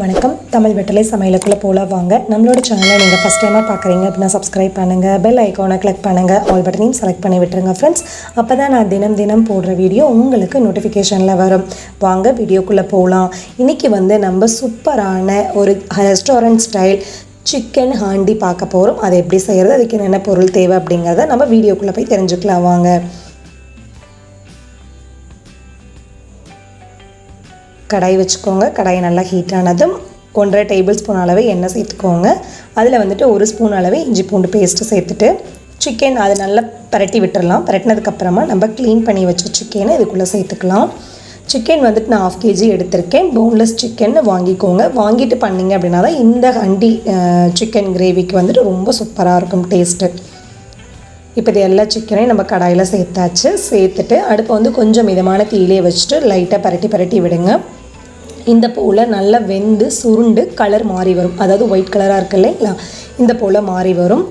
வணக்கம். தமிழ் வெற்றிலை சமையலுக்குள்ளே போல வாங்க. நம்மளோட சேனலை நீங்கள் ஃபஸ்ட் டைமாக பார்க்குறீங்க அப்படின்னா சப்ஸ்கிரைப் பண்ணுங்கள், பெல் ஐக்கானை கிளிக் பண்ணுங்கள், ஆல் பட்டனையும் செலக்ட் பண்ணி விட்டுருங்க ஃப்ரெண்ட்ஸ். அப்போ தான் நான் தினம் போடுற வீடியோ உங்களுக்கு நோட்டிஃபிகேஷனில் வரும். வாங்க வீடியோக்குள்ளே போகலாம். இன்றைக்கி நம்ம சூப்பரான ஒரு ரெஸ்டாரண்ட் ஸ்டைல் சிக்கன் ஹாண்டி பார்க்க போகிறோம். அதை எப்படி செய்கிறது, அதுக்கு என்னென்ன பொருள் தேவை அப்படிங்கிறத நம்ம வீடியோக்குள்ளே போய் தெரிஞ்சுக்கலாம் வாங்க. கடாய் வச்சுக்கோங்க. கடாய் நல்லா ஹீட் ஆனதும் 1.5 டேபிள் ஸ்பூன் அளவு எண்ணெய் சேர்த்துக்கோங்க. அதில் 1 ஸ்பூன் அளவு இஞ்சி பூண்டு பேஸ்ட்டு சேர்த்துட்டு சிக்கன் அதை நல்லா பரட்டி விட்டுடலாம். பரட்டினதுக்கப்புறமா நம்ம க்ளீன் பண்ணி வச்ச சிக்கனை இதுக்குள்ளே சேர்த்துக்கலாம். சிக்கன் நான் 1/2 kg எடுத்திருக்கேன். போன்லெஸ் சிக்கன் வாங்கிக்கோங்க. வாங்கிட்டு பண்ணிங்க அப்படின்னா தான் இந்த ஹண்டி சிக்கன் கிரேவிக்கு ரொம்ப சூப்பராக இருக்கும் டேஸ்ட்டு. இப்போ இது எல்லா சிக்கனையும் நம்ம கடாயில் சேர்த்தாச்சு. சேர்த்துட்டு அடுப்பை கொஞ்சம் மிதமான தீயிலே வச்சுட்டு லைட்டாக பரட்டி விடுங்க. இந்த போல் நல்லா வெந்து சுருண்டு கலர் மாறி வரும். அதாவது ஒயிட் கலராக இருக்குது இல்லைங்களா, இந்த போல் மாறி வரும்.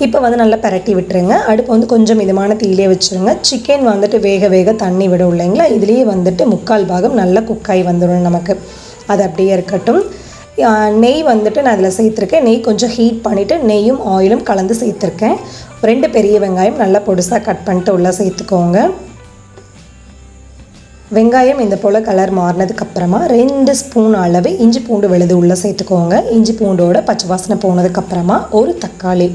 இப்போ நல்லா பரட்டி விட்டுருங்க. அடுப்பு கொஞ்சம் மிதமான தீயிலே வச்சுருங்க. சிக்கன் வேக தண்ணி விடும் இல்லைங்களா, இதுலேயே 3/4 பாகம் நல்லா குக்காய் வந்துடும் நமக்கு. அது அப்படியே இருக்கட்டும். நெய் நான் அதில் சேர்த்துருக்கேன். நெய் கொஞ்சம் ஹீட் பண்ணிவிட்டு நெய்யும் ஆயிலும் கலந்து சேர்த்துருக்கேன். 2 பெரிய வெங்காயம் நல்லா பொடிசாக கட் பண்ணிட்டு உள்ளே சேர்த்துக்கோங்க. வெங்காயம் இந்த போல் கலர் மாறினதுக்கப்புறமா 2 ஸ்பூன் அளவு இஞ்சி பூண்டு விழுது உள்ளே சேர்த்துக்கோங்க. இஞ்சி பூண்டோட பச்சை வாசனை போனதுக்கப்புறமா ஒரு தக்காளி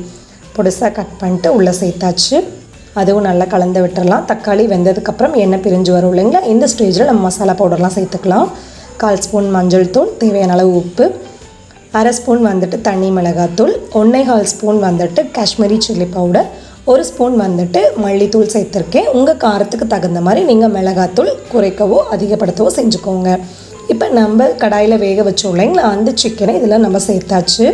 பொடிசாக கட் பண்ணிட்டு உள்ளே சேர்த்தாச்சு. அதுவும் நல்லா கலந்து விட்டுடலாம். தக்காளி வெந்ததுக்கப்புறம் எண்ணெய் பிரிஞ்சு வரும் இல்லைங்களா, இந்த ஸ்டேஜில் நம்ம மசாலா பவுடர்லாம் சேர்த்துக்கலாம். 1/4 ஸ்பூன் மஞ்சள் தூள், தேவையான அளவு உப்பு, 1/2 ஸ்பூன் தனி மிளகாத்தூள், 1/4 spoon Kashmiri chilli powder, 1 spoon மல்லித்தூள் சேர்த்துருக்கேன். உங்கள் காரத்துக்கு தகுந்த மாதிரி நீங்கள் மிளகாத்தூள் குறைக்கவோ அதிகப்படுத்தவோ செஞ்சுக்கோங்க. இப்போ நம்ம கடாயில் வேக வச்சோம் இல்லைங்களா, அந்த சிக்கனை இதில் நம்ம சேர்த்தாச்சு.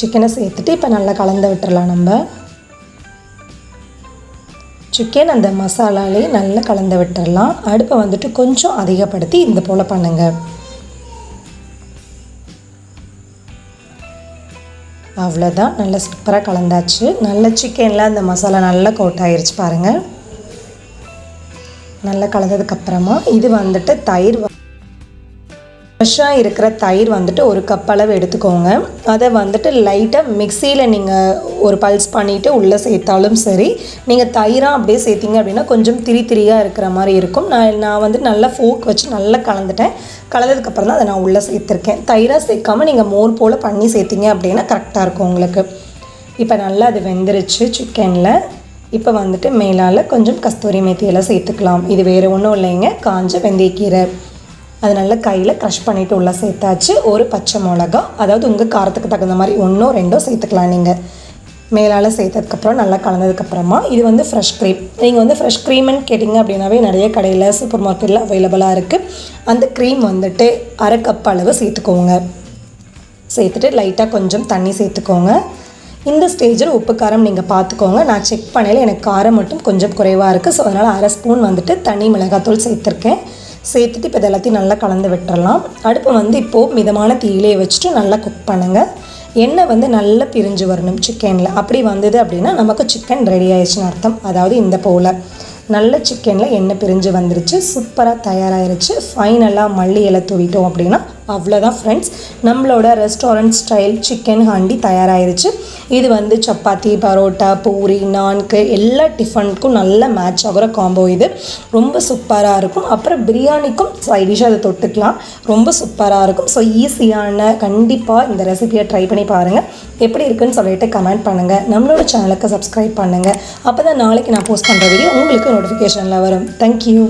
சிக்கனை சேர்த்துட்டு இப்போ நல்லா கலந்து விட்டுறலாம். நம்ம சிக்கன் அந்த மசாலாலே நல்லா கலந்து விட்டுடலாம். அடுப்பை கொஞ்சம் அதிகப்படுத்தி இந்த போல் பண்ணுங்கள். அவ்வளோதான், நல்லா சூப்பராக கலந்தாச்சு. நல்ல சிக்கனில் அந்த மசாலா நல்லா கோட் ஆகிருச்சு பாருங்கள். நல்லா கலந்ததுக்கப்புறமா இது தயிர் ஃப்ரெஷ்ஷாக இருக்கிற தயிர் 1 கப் அளவு எடுத்துக்கோங்க. அதை லைட்டாக மிக்சியில் நீங்கள் ஒரு பல்ஸ் பண்ணிவிட்டு உள்ளே சேர்த்தாலும் சரி, நீங்கள் தயிராக அப்படியே சேர்த்திங்க அப்படின்னா கொஞ்சம் திரியாக இருக்கிற மாதிரி இருக்கும். நான் நல்லா ஃபோக் வச்சு நல்லா கலந்துட்டேன். கலந்ததுக்கப்புறம் தான் அதை நான் உள்ளே சேர்த்துருக்கேன். தயிராக சேர்க்காமல் நீங்கள் மோர் போல் பண்ணி சேர்த்திங்க அப்படின்னா கரெக்டாக இருக்கும் உங்களுக்கு. இப்போ நல்லா அது வெந்துருச்சு சிக்கனில். இப்போ மேலால் கொஞ்சம் கஸ்தூரி மேத்தியெல்லாம் சேர்த்துக்கலாம். இது வேறு ஒன்றும் இல்லைங்க, காஞ்ச வெந்தயக்கீரை. அது நல்லா கையில் க்ரஷ் பண்ணிவிட்டு உள்ளே சேர்த்தாச்சு. ஒரு பச்சை மிளகா, அதாவது உங்கள் காரத்துக்கு தகுந்த மாதிரி 1 or 2 சேர்த்துக்கலாம் நீங்கள். மேலால் சேர்த்ததுக்கப்புறம் நல்லா கலந்ததுக்கப்புறமா இது ஃப்ரெஷ் க்ரீம். நீங்கள் ஃப்ரெஷ் க்ரீம்னு கேட்டிங்க அப்படின்னாவே நிறைய கடையில் சூப்பர் மார்க்கெட்டில் அவைலபிளாக இருக்குது. அந்த க்ரீம் 1/2 கப் அளவு சேர்த்துக்கோங்க. சேர்த்துட்டு லைட்டாக கொஞ்சம் தண்ணி சேர்த்துக்கோங்க. இந்த ஸ்டேஜில் உப்பு காரம் நீங்கள் பார்த்துக்கோங்க. நான் செக் பண்ணையில் எனக்கு காரம் மட்டும் கொஞ்சம் குறைவாக இருக்குது. ஸோ அதனால் 1/2 ஸ்பூன் தனி மிளகாத்தூள் சேர்த்துருக்கேன். சேர்த்துட்டு இப்போ இதெல்லாத்தையும் நல்லா கலந்து விட்டுறலாம். அடுப்பு இப்போது மிதமான தீயிலே வச்சுட்டு நல்லா குக் பண்ணுங்கள். எண்ணெய் நல்லா பிரிஞ்சு வரணும் சிக்கனில். அப்படி வந்தது அப்படின்னா நமக்கு சிக்கன் ரெடி ஆயிடுச்சுன்னு அர்த்தம். அதாவது இந்த போல் நல்ல சிக்கனில் எண்ணெய் பிரிஞ்சு வந்துருச்சு, சூப்பராக தயாராகிருச்சு. ஃபைனலாக மல்லி இலை தூவிட்டோம் அப்படின்னா அவ்வளோதான் ஃப்ரெண்ட்ஸ், நம்மளோட ரெஸ்டாரண்ட் ஸ்டைல் சிக்கன் ஹாண்டி தயாராகிருச்சு. இது சப்பாத்தி, பரோட்டா, பூரி, நான்கு எல்லா டிஃபனுக்கும் நல்ல மேட்ச் ஆகிற காம்போ. இது ரொம்ப சூப்பராக இருக்கும். அப்புறம் பிரியாணிக்கும் சைடிஷாக அதை தொட்டுக்கலாம், ரொம்ப சூப்பராக இருக்கும். ஸோ ஈஸியான, கண்டிப்பாக இந்த ரெசிபியை ட்ரை பண்ணி பாருங்கள். எப்படி இருக்குன்னு சொல்லிட்டு கமெண்ட் பண்ணுங்கள். நம்மளோட சேனலுக்கு சப்ஸ்கிரைப் பண்ணுங்கள். அப்போ தான் நாளைக்கு நான் போஸ்ட் பண்ணுற வீடியோ உங்களுக்கு நோட்டிஃபிகேஷனில் வரும். தேங்க்யூ.